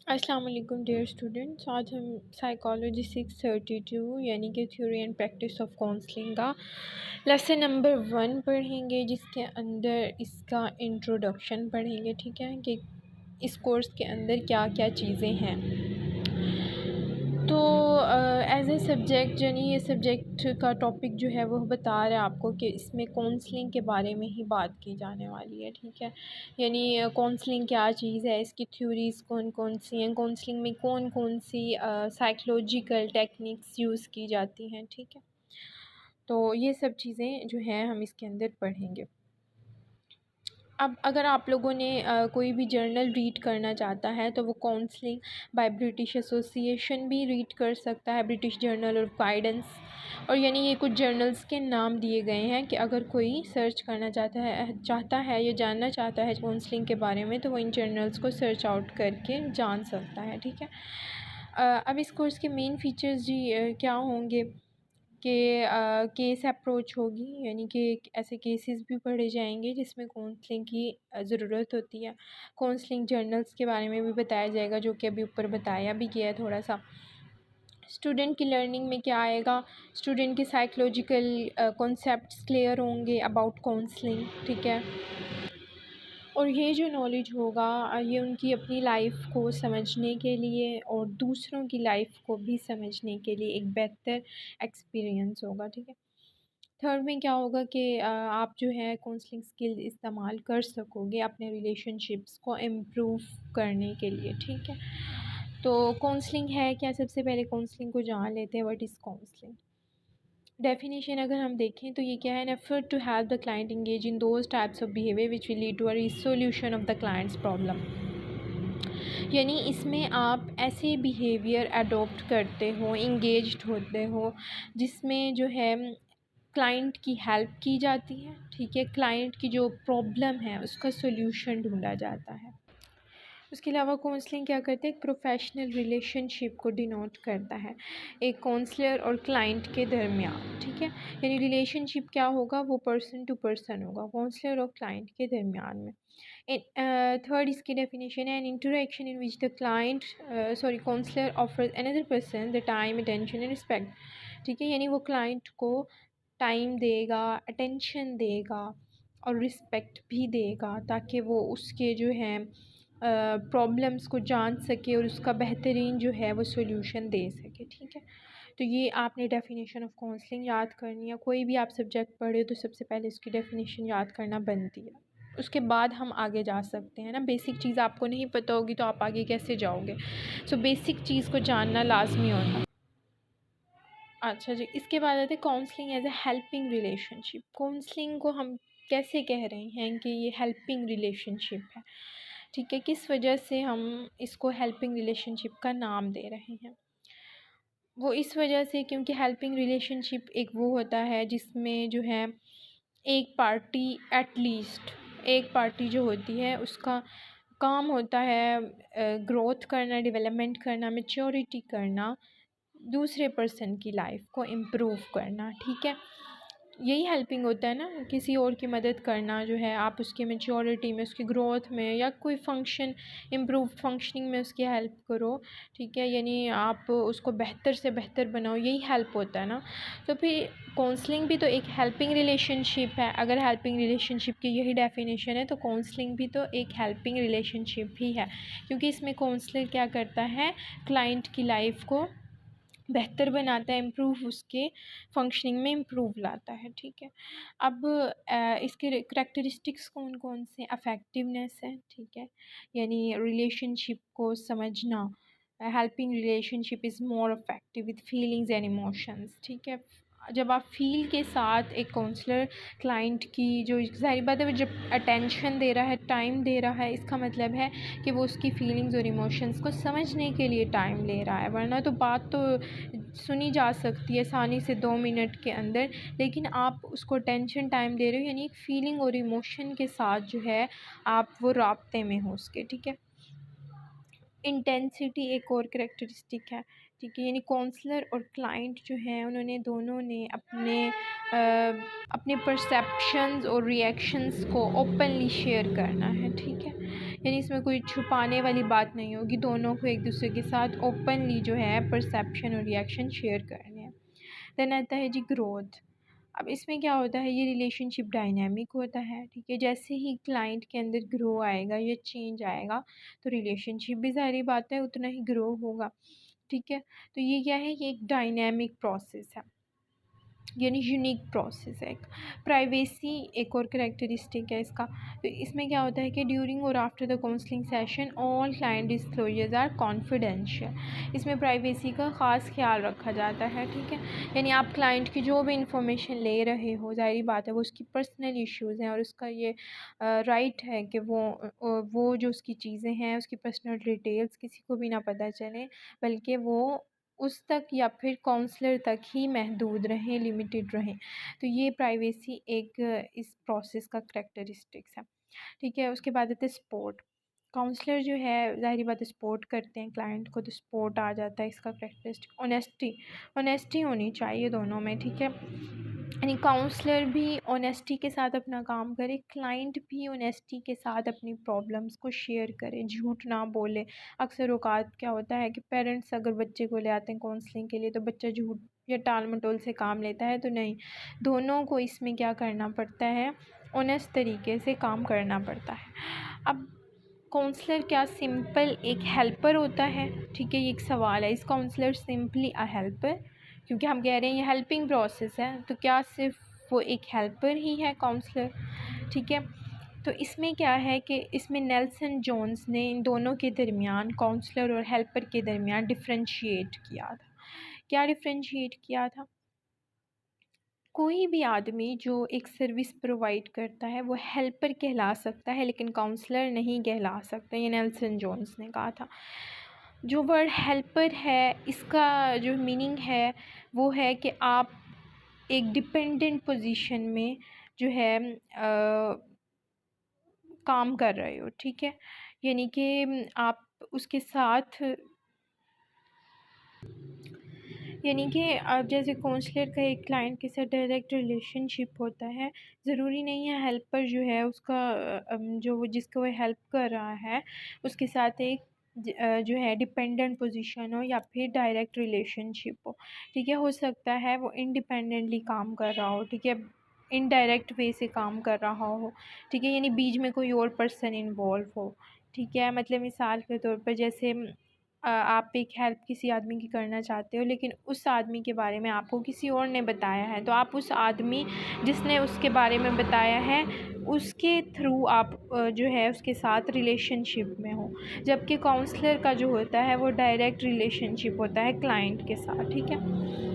السلام علیکم dear students, آج ہم سائیکالوجی 632 یعنی کہ theory and practice of counselling کا لیسن نمبر 1 پڑھیں گے، جس کے اندر اس کا انٹروڈکشن پڑھیں گے، ٹھیک ہے، کہ اس کورس کے اندر کیا کیا چیزیں ہیں۔ تو ایز اے سبجیکٹ یعنی یہ سبجیکٹ کا ٹاپک جو ہے وہ بتا رہا ہے آپ کو کہ اس میں کاؤنسلنگ کے بارے میں ہی بات کی جانے والی ہے، ٹھیک ہے، یعنی کاؤنسلنگ کیا چیز ہے، اس کی تھیوریز کون کون سی ہیں، کاؤنسلنگ میں کون کون سی سائیکولوجیکل ٹیکنیکس یوز کی جاتی ہیں، ٹھیک ہے۔ تو یہ سب چیزیں جو ہیں ہم اس کے اندر پڑھیں گے۔ اب اگر آپ لوگوں نے کوئی بھی جرنل ریڈ کرنا چاہتا ہے تو وہ کاؤنسلنگ بائی برٹش ایسوسی ایشن بھی ریڈ کر سکتا ہے، برٹش جرنل آف گائیڈنس، اور یعنی یہ کچھ جرنلز کے نام دیے گئے ہیں کہ اگر کوئی سرچ کرنا چاہتا ہے یا جاننا چاہتا ہے کاؤنسلنگ کے بارے میں تو وہ ان جرنلز کو سرچ آؤٹ کر کے جان سکتا ہے، ٹھیک ہے۔ اب اس کورس کے مین فیچرز جی کیا ہوں گے کہ کیس اپروچ ہوگی، یعنی کہ ایسے کیسز بھی پڑھے جائیں گے جس میں کاؤنسلنگ کی ضرورت ہوتی ہے۔ کاؤنسلنگ جرنلز کے بارے میں بھی بتایا جائے گا، جو کہ ابھی اوپر بتایا بھی گیا ہے تھوڑا سا۔ اسٹوڈنٹ کی لرننگ میں کیا آئے گا، اسٹوڈنٹ کے سائیکولوجیکل کانسیپٹس کلیئر ہوں گے اباؤٹ کاؤنسلنگ، ٹھیک ہے، اور یہ جو نالج ہوگا یہ ان کی اپنی لائف کو سمجھنے کے لیے اور دوسروں کی لائف کو بھی سمجھنے کے لیے ایک بہتر ایکسپیرئنس ہوگا، ٹھیک ہے۔ تھرڈ میں کیا ہوگا کہ آپ جو ہے کاؤنسلنگ اسکل استعمال کر سکو گے اپنے ریلیشن شپس کو امپروو کرنے کے لیے، ٹھیک ہے۔ تو کاؤنسلنگ ہے کیا، سب سے پہلے کاؤنسلنگ کو جان لیتے ہیں، واٹ از کاؤنسلنگ۔ ڈیفینیشن اگر ہم دیکھیں تو یہ کیا ہے، an effort to help the client engage in those types of behavior which will lead to a resolution of the client's problem۔ یعنی اس میں آپ ایسے بیہیویئر اڈاپٹ کرتے ہو، انگیجڈ ہوتے ہو جس میں جو ہے کلائنٹ کی ہیلپ کی جاتی ہے، ٹھیک ہے، کلائنٹ کی جو پرابلم ہے اس کا سولوشن ڈھونڈا جاتا ہے۔ اس کے علاوہ کاؤنسلنگ کیا کرتے ہیں، ایک پروفیشنل ریلیشن شپ کو ڈینوٹ کرتا ہے ایک کاؤنسلر اور کلائنٹ کے درمیان، ٹھیک ہے، یعنی ریلیشن شپ کیا ہوگا، وہ پرسن ٹو پرسن ہوگا کاؤنسلر اور کلائنٹ کے درمیان میں۔ تھرڈ اس کی ڈیفینیشن ہے، an interaction in which the counselor offers another person the time, attention and respect، ٹھیک ہے، یعنی وہ کلائنٹ کو ٹائم دے گا، اٹینشن دے گا اور رسپیکٹ بھی دے گا تاکہ وہ اس کے جو ہیں پرابلمس کو جان سکے اور اس کا بہترین جو ہے وہ سولوشن دے سکے، ٹھیک ہے۔ تو یہ آپ نے ڈیفینیشن آف کاؤنسلنگ یاد کرنی ہے، کوئی بھی آپ سبجیکٹ پڑھے تو سب سے پہلے اس کی ڈیفینیشن یاد کرنا بنتی ہے، اس کے بعد ہم آگے جا سکتے ہیں نا۔ بیسک چیز آپ کو نہیں پتہ ہوگی تو آپ آگے کیسے جاؤ گے، سو بیسک چیز کو جاننا لازمی ہوتا ہے۔ اچھا جی، اس کے بعد آتے ہیں counselling as a helping relation ship. Counselling کو ہم کیسے کہہ رہے ہیں کہ یہ ہیلپنگ ریلیشن شپ ہے، ٹھیک ہے، کس وجہ سے ہم اس کو ہیلپنگ ریلیشن شپ کا نام دے رہے ہیں۔ وہ اس وجہ سے کیونکہ ہیلپنگ ریلیشن شپ ایک وہ ہوتا ہے جس میں جو ہے ایک پارٹی، ایٹ لیسٹ ایک پارٹی جو ہوتی ہے اس کا کام ہوتا ہے گروتھ کرنا، ڈیولپمنٹ کرنا، میچورٹی کرنا، دوسرے پرسن کی لائف کو امپروو کرنا، ٹھیک ہے، یہی ہیلپنگ ہوتا ہے نا، کسی اور کی مدد کرنا جو ہے، آپ اس کے میچورٹی میں، اس کی گروتھ میں یا کوئی فنکشن امپروو فنکشننگ میں اس کی ہیلپ کرو، ٹھیک ہے، یعنی آپ اس کو بہتر سے بہتر بناؤ، یہی ہیلپ ہوتا ہے نا۔ تو پھر کاؤنسلنگ بھی تو ایک ہیلپنگ ریلیشن شپ ہے، اگر ہیلپنگ ریلیشن شپ کی یہی ڈیفینیشن ہے تو کاؤنسلنگ بھی تو ایک ہیلپنگ ریلیشن شپ ہی ہے، کیونکہ اس میں کاؤنسلر کیا کرتا ہے، کلائنٹ کی لائف کو بہتر بناتا ہے، امپروو اس کے فنکشننگ میں امپروو لاتا ہے، ٹھیک ہے۔ اب اس کے کریکٹرسٹکس کون کون سے، افیکٹونیس ہے، ٹھیک ہے، یعنی ریلیشن شپ کو سمجھنا، helping relation ship is more effective with feelings and emotions, ٹھیک ہے، جب آپ فیل کے ساتھ ایک کاؤنسلر کلائنٹ کی جو ظاہر بات ہے جب اٹینشن دے رہا ہے، ٹائم دے رہا ہے، اس کا مطلب ہے کہ وہ اس کی فیلنگز اور ایموشنز کو سمجھنے کے لیے ٹائم لے رہا ہے، ورنہ تو بات تو سنی جا سکتی ہے آسانی سے 2 منٹ کے اندر، لیکن آپ اس کو ٹینشن ٹائم دے رہے ہو، یعنی ایک فیلنگ اور ایموشن کے ساتھ جو ہے آپ وہ رابطے میں ہو اس کے، ٹھیک ہے۔ انٹینسٹی ایک اور کریکٹرسٹک ہے، ٹھیک ہے، یعنی کاؤنسلر اور کلائنٹ جو ہیں انہوں نے دونوں نے اپنے پرسیپشنز اور ری ایکشنز کو اوپنلی شیئر کرنا ہے، ٹھیک ہے، یعنی اس میں کوئی چھپانے والی بات نہیں ہوگی، دونوں کو ایک دوسرے کے ساتھ اوپنلی جو ہے پرسیپشن اور ریئیکشن شیئر کرنے ہیں۔ دین آتا ہے جی گروتھ۔ اب اس میں کیا ہوتا ہے، یہ ریلیشن شپ ڈائنامک ہوتا ہے، ٹھیک ہے۔ جیسے ہی کلائنٹ کے اندر گرو آئے گا یا چینج آئے گا تو ریلیشن شپ بھی ظاہری بات ہے اتنا ہی گرو ہوگا، ٹھیک ہے۔ تو یہ کیا ہے، یہ ایک ڈائنامک پروسیس ہے، یعنی یونیک پروسیس ہے۔ پرائیویسی ایک اور کریکٹرسٹک ہے اس کا۔ تو اس میں کیا ہوتا ہے کہ ڈیورنگ اور after the counselling session all client disclosures are confidential. اس میں پرائیویسی کا خاص خیال رکھا جاتا ہے، ٹھیک ہے۔ یعنی آپ کلائنٹ کی جو بھی انفارمیشن لے رہے ہو، ظاہری بات ہے وہ اس کی پرسنل ایشوز ہیں اور اس کا یہ رائٹ ہے کہ وہ جو اس کی چیزیں ہیں، اس کی پرسنل ڈیٹیلز کسی کو بھی نہ پتہ چلیں، بلکہ وہ اس تک یا پھر کونسلر تک ہی محدود رہیں، لمیٹڈ رہیں۔ تو یہ پرائیویسی ایک اس پروسیس کا کریکٹرسٹکس ہے، ٹھیک ہے۔ اس کے بعد آتا ہے سپورٹ۔ کاؤنسلر جو ہے ظاہری بات ہے سپورٹ کرتے ہیں کلائنٹ کو، تو سپورٹ آ جاتا ہے اس کا کریکٹرسٹک۔ آنیسٹی ہونی چاہیے دونوں میں، ٹھیک ہے۔ یعنی کاؤنسلر بھی آنیسٹی کے ساتھ اپنا کام کرے، کلائنٹ بھی آنیسٹی کے ساتھ اپنی پرابلمس کو شیئر کرے، جھوٹ نہ بولے۔ اکثر اوقات کیا ہوتا ہے کہ پیرنٹس اگر بچے کو لے آتے ہیں کاؤنسلنگ کے لیے تو بچہ جھوٹ یا ٹال مٹول سے کام لیتا ہے، تو نہیں، دونوں کو اس میں کیا کرنا پڑتا ہے، آنیسٹ طریقے سے کام کرنا پڑتا ہے۔ اب کاؤنسلر کیا سمپل ایک ہیلپر ہوتا ہے، ٹھیک ہے، یہ ایک سوال ہے، اس کاؤنسلر سمپلی اے ہیلپر، کیونکہ ہم کہہ رہے ہیں یہ ہیلپنگ پروسیس ہے، تو کیا صرف وہ ایک ہیلپر ہی ہے کاؤنسلر، ٹھیک ہے۔ تو اس میں کیا ہے کہ اس میں نیلسن جونز نے ان دونوں کے درمیان، کاؤنسلر اور ہیلپر کے درمیان ڈفرینشیٹ کیا تھا۔ کیا ڈفرینشیٹ کیا تھا؟ کوئی بھی آدمی جو ایک سروس پرووائڈ کرتا ہے وہ ہیلپر کہلا سکتا ہے لیکن کاؤنسلر نہیں کہلا سکتا، یہ نیلسن جونز نے کہا تھا۔ جو ورڈ ہیلپر ہے اس کا جو میننگ ہے وہ ہے کہ آپ ایک ڈپینڈنٹ پوزیشن میں جو ہے کام کر رہے ہو، ٹھیک ہے۔ یعنی کہ آپ اس کے ساتھ، یعنی کہ آپ جیسے کاؤنسلر کا ایک کلائنٹ کے ساتھ ڈائریکٹ ریلیشن شپ ہوتا ہے، ضروری نہیں ہے ہیلپر جو ہے اس کا جس کو وہ ہیلپ کر رہا ہے اس کے ساتھ ایک جو ہے ڈپینڈنٹ پوزیشن ہو یا پھر ڈائریکٹ ریلیشن شپ ہو، ٹھیک ہے۔ ہو سکتا ہے وہ انڈیپینڈنٹلی کام کر رہا ہو، ٹھیک ہے، انڈائریکٹ وے سے کام کر رہا ہو، ٹھیک ہے، یعنی بیچ میں کوئی اور پرسن انوالو ہو، ٹھیک ہے۔ مطلب مثال کے طور پر جیسے آپ ایک ہیلپ کسی آدمی کی کرنا چاہتے ہو لیکن اس آدمی کے بارے میں آپ کو کسی اور نے بتایا ہے، تو آپ اس آدمی جس نے اس کے بارے میں بتایا ہے اس کے تھرو آپ جو ہے اس کے ساتھ ریلیشن شپ میں ہو، جبکہ کاؤنسلر کا جو ہوتا ہے وہ ڈائریکٹ ریلیشن شپ ہوتا ہے کلائنٹ کے ساتھ، ٹھیک ہے۔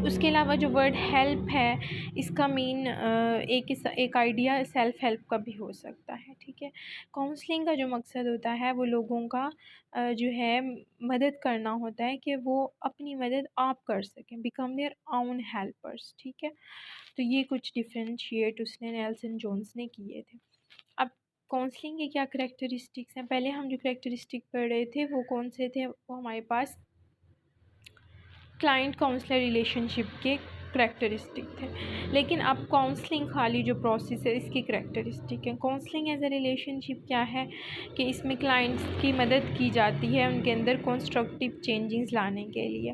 اس کے علاوہ جو ورڈ ہیلپ ہے اس کا مین ایک آئیڈیا سیلف ہیلپ کا بھی ہو سکتا ہے، ٹھیک ہے۔ کاؤنسلنگ کا جو مقصد ہوتا ہے وہ لوگوں کا جو ہے مدد کرنا ہوتا ہے کہ وہ اپنی مدد آپ کر سکیں، بیکم دیئر اون ہیلپرس، ٹھیک ہے۔ تو یہ کچھ ڈفرینشیٹ اس نے نیلسن جونز نے کیے تھے۔ اب کاؤنسلنگ کے کیا کریکٹرسٹکس ہیں، پہلے ہم جو کریکٹرسٹک پڑھ رہے تھے وہ کون سے تھے، وہ ہمارے پاس کلائنٹ کاؤنسلر ریلیشن شپ کے کریکٹرسٹک تھے، لیکن اب کاؤنسلنگ خالی جو پروسیس ہے اس کی کریکٹرسٹک ہے۔ کاؤنسلنگ ایز اے ریلیشن شپ کیا ہے کہ اس میں کلائنٹس کی مدد کی جاتی ہے ان کے اندر کنسٹرکٹیو چینجز لانے کے لیے۔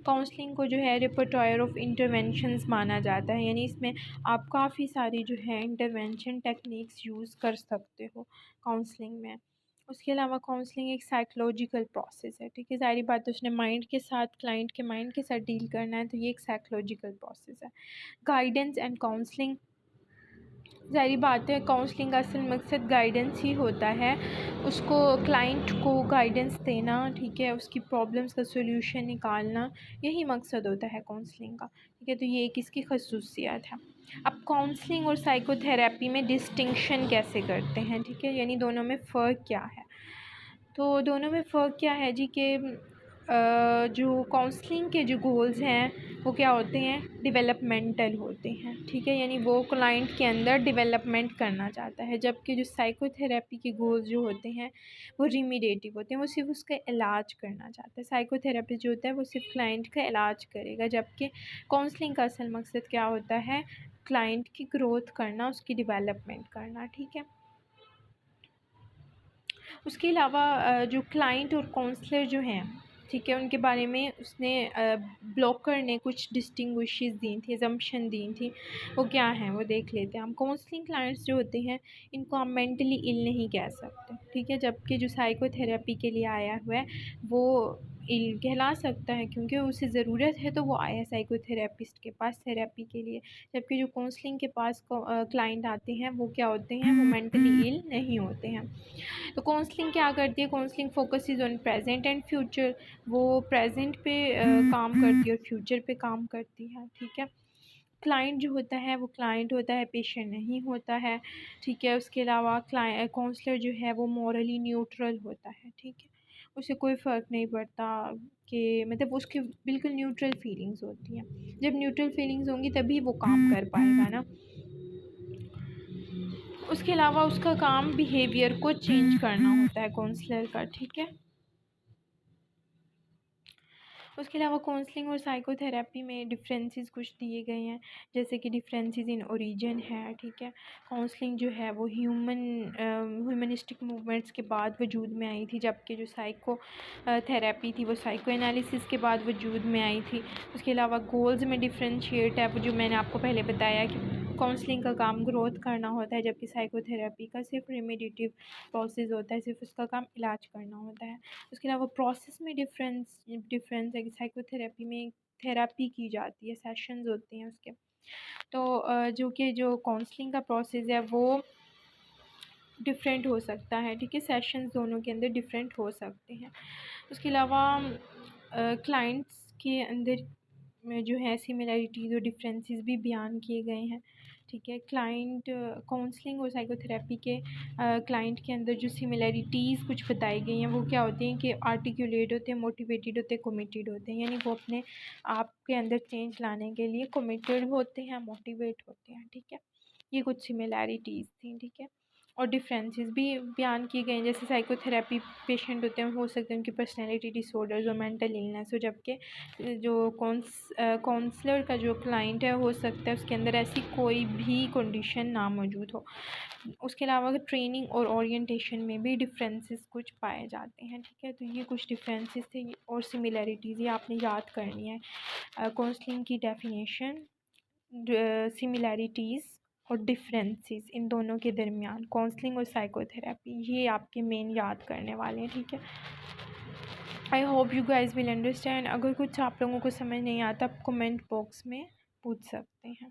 کاؤنسلنگ کو جو ہے ریپرٹوائر آف انٹرونشنز مانا جاتا ہے، یعنی اس میں آپ کافی ساری جو ہے انٹرونشن ٹیکنیکس یوز کر سکتے ہو کاؤنسلنگ میں۔ اس کے علاوہ کاؤنسلنگ ایک سائیکلوجیکل پروسیس ہے، ٹھیک ہے، ظاہری بات ہے اس نے مائنڈ کے ساتھ، کلائنٹ کے مائنڈ کے ساتھ ڈیل کرنا ہے، تو یہ ایک سائیکلوجیکل پروسیس ہے۔ گائیڈنس اینڈ کاؤنسلنگ، ظاہری بات ہے کاؤنسلنگ کا اصل مقصد گائیڈنس ہی ہوتا ہے، اس کو کلائنٹ کو گائیڈنس دینا، ٹھیک ہے، اس کی پرابلمس کا سولوشن نکالنا، یہی مقصد ہوتا ہے کاؤنسلنگ کا، ٹھیک ہے۔ تو یہ ایک اس کی خصوصیات ہے۔ اب کاؤنسلنگ اور سائیکو تھراپی میں ڈسٹنکشن کیسے کرتے ہیں، ٹھیک ہے، یعنی دونوں میں فرق کیا ہے؟ تو دونوں میں فرق کیا ہے جی کہ جو کاؤنسلنگ کے جو گولز ہیں وہ کیا ہوتے ہیں، ڈیولپمنٹل ہوتے ہیں، ٹھیک ہے، یعنی وہ کلائنٹ کے اندر ڈیولپمنٹ کرنا چاہتا ہے، جبکہ جو سائیکو تھراپی کے گولز جو ہوتے ہیں وہ ریمیڈیٹیو ہوتے ہیں، وہ صرف اس کا علاج کرنا چاہتا ہے۔ سائیکو تھراپی جو ہوتا ہے وہ صرف کلائنٹ کا علاج کرے گا، جبکہ کاؤنسلنگ کا اصل مقصد کیا ہوتا ہے، کلائنٹ کی گروتھ کرنا، اس کی ڈیولپمنٹ کرنا، ٹھیک ہے۔ اس کے علاوہ جو کلائنٹ اور کونسلر جو ہیں ٹھیک ہے، ان کے بارے میں اس نے بلاکر نے کچھ ڈسٹنگوشز دی تھیں، زمپشن دی تھیں، وہ کیا ہیں وہ دیکھ لیتے ہیں ہم۔ کونسلنگ کلائنٹس جو ہوتے ہیں ان کو ہم مینٹلی ill نہیں کہہ سکتے ٹھیک ہے، جبکہ جو سائیکو تھراپی کے لیے آیا ہوا ہے وہ ill کہلا سکتا ہے، کیونکہ اسے ضرورت ہے تو وہ آیا ہے سائیکو تھراپسٹ کے پاس تھراپی کے لیے، جبکہ جو کونسلنگ کے پاس کلائنٹ آتے ہیں وہ کیا ہوتے ہیں، وہ مینٹلی ill نہیں ہوتے ہیں۔ تو کونسلنگ کیا کرتی ہے، counselling focuses on present and future, وہ پریزنٹ پہ کام کرتی ہے اور فیوچر پہ کام کرتی ہے ٹھیک ہے۔ کلائنٹ جو ہوتا ہے وہ کلائنٹ ہوتا ہے، پیشنٹ نہیں ہوتا ہے ٹھیک ہے۔ اس کے علاوہ کونسلر جو ہے وہ مورلی نیوٹرل ہوتا ہے ٹھیک ہے، اسے کوئی فرق نہیں پڑتا کہ مطلب اس کی بالکل نیوٹرل فیلنگز ہوتی ہیں، جب نیوٹرل فیلنگز ہوں گی تبھی وہ کام کر پائے گا نا۔ اس کے علاوہ اس کا کام بیہیویئر کو چینج کرنا ہوتا ہے کونسلر کا ٹھیک ہے۔ اس کے علاوہ کونسلنگ اور سائیکو تھراپی میں ڈفرینسز کچھ دیے گئے ہیں، جیسے کہ ڈفرینسز ان اوریجن ہے ٹھیک ہے۔ کونسلنگ جو ہے وہ ہیومنسٹک موومنٹس کے بعد وجود میں آئی تھی، جبکہ جو سائیکو تھراپی تھی وہ سائیکو انالیسس کے بعد وجود میں آئی تھی۔ اس کے علاوہ گولز میں ڈفرینشیٹ ہے، وہ جو میں نے آپ کو پہلے بتایا کہ کونسلنگ کا کام گروتھ کرنا ہوتا ہے، جبکہ سائیکو تھراپی کا صرف ریمیڈیٹیو پروسیس ہوتا ہے، صرف اس کا کام علاج کرنا ہوتا ہے۔ اس کے علاوہ پروسیس میں ڈفرینس ہے کہ سائیکو تھراپی میں تھراپی کی جاتی ہے، سیشنز ہوتے ہیں اس کے، تو جو کونسلنگ کا پروسیس ہے وہ ڈفرینٹ ہو سکتا ہے ٹھیک ہے، سیشنز دونوں کے اندر ڈفرینٹ ہو سکتے ہیں۔ اس کے علاوہ کلائنٹس کے اندر میں جو ہے سملیرٹیز اور ڈفرینسز بھی بیان کیے گئے ہیں ٹھیک ہے۔ کلائنٹ کونسلنگ اور سائیکو تھراپی کے کلائنٹ کے اندر جو سملیرٹیز کچھ بتائی گئی ہیں وہ کیا ہوتی ہیں کہ آرٹیکولیٹ ہوتے ہیں، موٹیویٹیڈ ہوتے ہیں، کمیٹیڈ ہوتے ہیں، یعنی وہ اپنے آپ کے اندر چینج لانے کے لیے کمیٹیڈ ہوتے ہیں، موٹیویٹ ہوتے ہیں ٹھیک ہے۔ یہ کچھ سملیرٹیز تھیں ٹھیک ہے، اور ڈفرینسز بھی بیان کی گئی ہیں، جیسے سائیکو تھراپی پیشنٹ ہوتے ہیں ہو سکتے ہیں ان کی پرسنالٹی ڈس آرڈرز اور مینٹل النیس ہو، جبکہ جو کونسلر کا جو کلائنٹ ہے ہو سکتا ہے اس کے اندر ایسی کوئی بھی کنڈیشن نہ موجود ہو۔ اس کے علاوہ ٹریننگ اور اورینٹیشن میں بھی ڈفرینسز کچھ پائے جاتے ہیں ٹھیک ہے۔ تو یہ کچھ ڈفرینسز تھے اور سملیرٹیز، یہ آپ نے یاد کرنی ہے۔ کونسلنگ کی ڈیفینیشن، سملیرٹیز اور ڈفرینسز ان دونوں کے درمیان، کونسلنگ اور سائیکو تھراپی، یہ آپ کے مین یاد کرنے والے ہیں ٹھیک ہے۔ I hope you guys will understand. اگر کچھ آپ لوگوں کو سمجھ نہیں آتا آپ کمنٹ باکس میں پوچھ سکتے ہیں۔